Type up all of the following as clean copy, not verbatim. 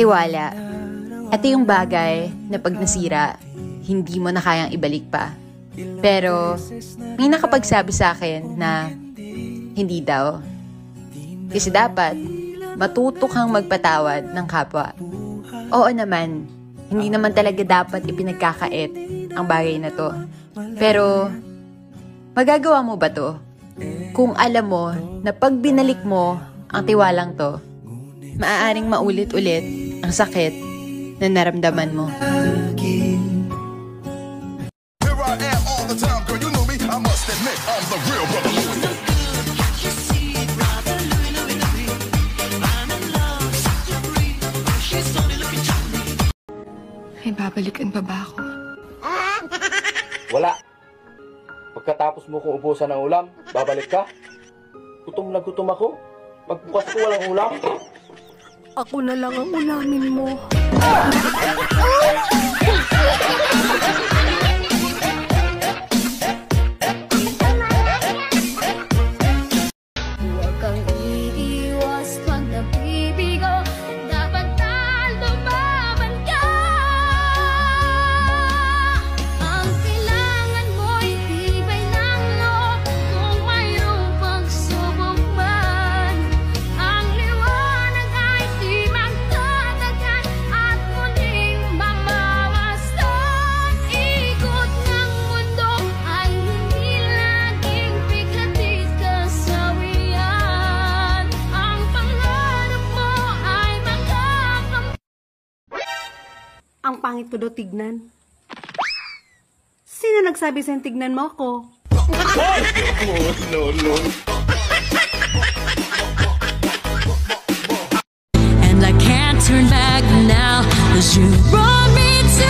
Tiwala. Ito yung bagay na pag nasira, hindi mo na kayang ibalik pa. Pero may nakapagsabi sa akin na hindi daw. Kasi dapat matuto kang magpatawad ng kapwa. Oo naman, hindi naman talaga dapat ipinagkakait ang bagay na to. Pero magagawa mo ba to? Kung alam mo na pag binalik mo ang tiwalang to, maaaring maulit-ulit ang sakit na naramdaman mo. May babalikan pa ba ako? Wala. Pagkatapos mo kong ubusan ng ulam, babalik ka? Gutom na gutom ako. Magbukas ko walang ulam. Ako na lang ang ulamin mo. Huwag kang iiwas pag nabibigo. Dapat na lumaban ka. Ang kailangan mo'y tibay ng loob. Kung mayroong pagsubok man, ang liwanag ay di magtatagal at muling mamamasdan. Ikot ng mundo ay hindi laging biglatid kasawian. Ang pangarap mo ay Ang pangit ko daw tignan. Sino nagsabi sa'yo tignan mo ako? And I can't turn back now, 'cause you brought me to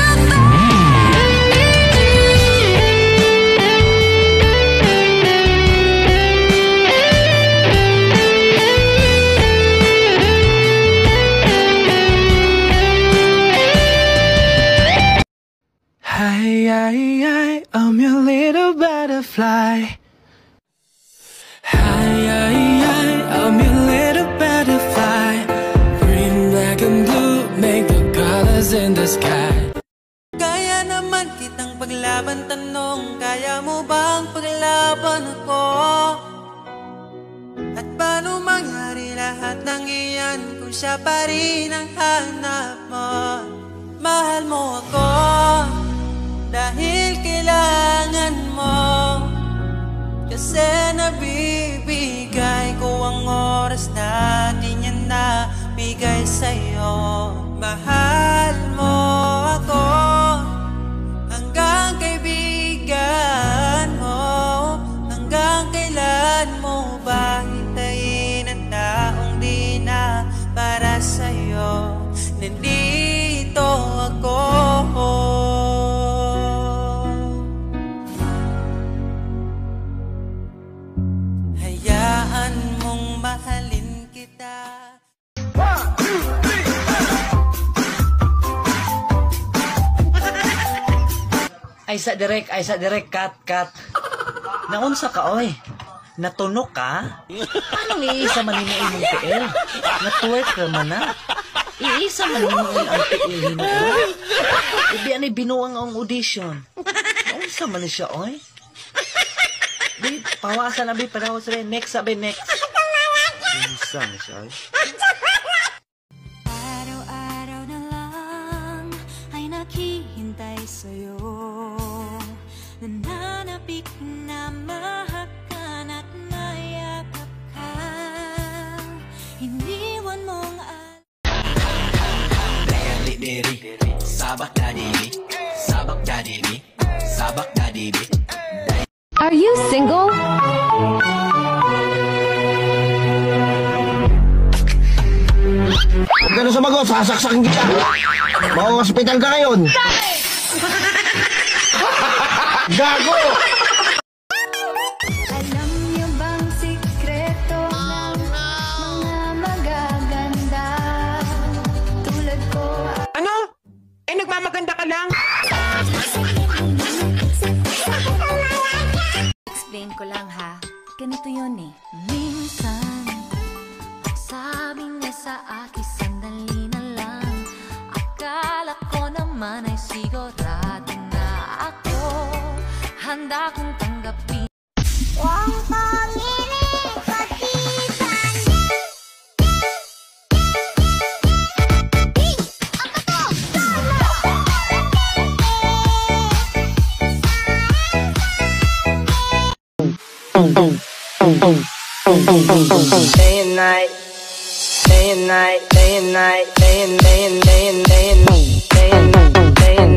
Hi, I'm your little butterfly. Hi, I'm your little butterfly. Green, black, and blue make the colors in the sky. Kaya naman kitang paglaban, tanong, kaya mo bang paglaban ako? At paano mangyari lahat ng iyan kung siya pa rin ang hanap mo? Mahal mo ako dahil kailangan mo, kasi nabibigay ko ang oras na di niya nabigay sa'yo. Mahal mo ako hanggang kaibigan mo. Hanggang kailan mo ba hintayin ang taong di na para sa'yo? Nandito ako. Hayaan mong mahalin kita. Ay sa direk, cut. Naunsa ka, oy? Natunok ka? Anong iisa man hinuin mong PL? Natwerk ka man na? Iisa man hinuin ang PL hinuin? Ibi anay binuang ang audition. Naunsa man siya, oy? Di, pawasan na bi, padawas rin. Next, sabi, next. Iisa na siya, oy. araw-araw na lang ay naghihintay sa'yo. Nananapik na mahakan at mayakap ka. Iniwan mong Are you single? Huwag ka na sumagot, sasaksakin kita. Mao-hospital ka ngayon. Gago! alam niyo bang sikreto ng mga magaganda tulad ko? Ano? Eh, nagmamaganda ka lang? Explain ko lang ha. Ganito yun eh. Minsan, sabi niya sa akin, sandali na lang. handa kong tanggapin. Day and night, day and night, day and night, day and day and day and day and day and day and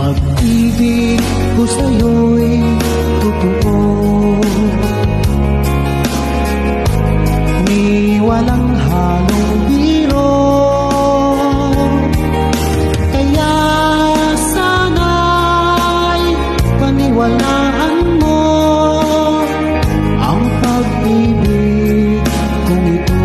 Pag-ibig ko sa'yo'y totoo, ni walang halong biro. Kaya sana'y paniwalaan mo ang pag-ibig kong ito.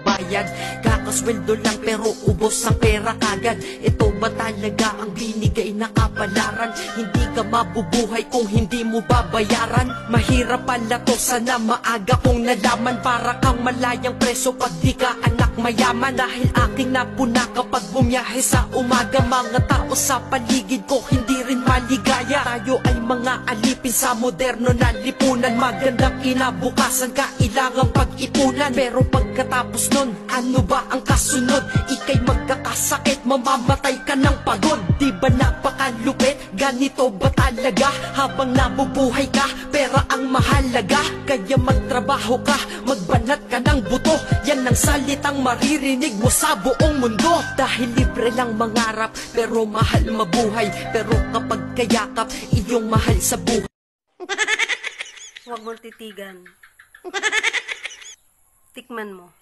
Bayad, kakasweldo lang pero ubos ang pera kagad. Ito ba talaga ang binigay na kapalaran? Hindi ka mabubuhay kung hindi mo babayaran. Mahirap pala to, sana maaga kong nalaman. Para kang malayang preso pag di ka anak mayaman. Dahil aking napuna kapag bumiyahe sa umaga. Mga tao sa paligid ko hindi rin maligaya. Tayo ay mga alipin sa moderno na lipunan. Magandang kinabukasan kailangang pag-ipunan. Pero pagkatapos nun, ano ba ang kasunod? Ika'y magkakasakit, mamamatay ka ng pagod. Di ba napakalupit? Ganito ba talaga? Habang nabubuhay ka, pera ang mahalaga. Kaya magtrabaho ka, magbanat ka ng buto. Yan ang salitang maririnig mo sa buong mundo. Dahil libre lang mangarap, pero mahal mabuhay. Pero kapag kayakap, iyong mahal sa buhay. Huwag mo titigan. Tikman mo.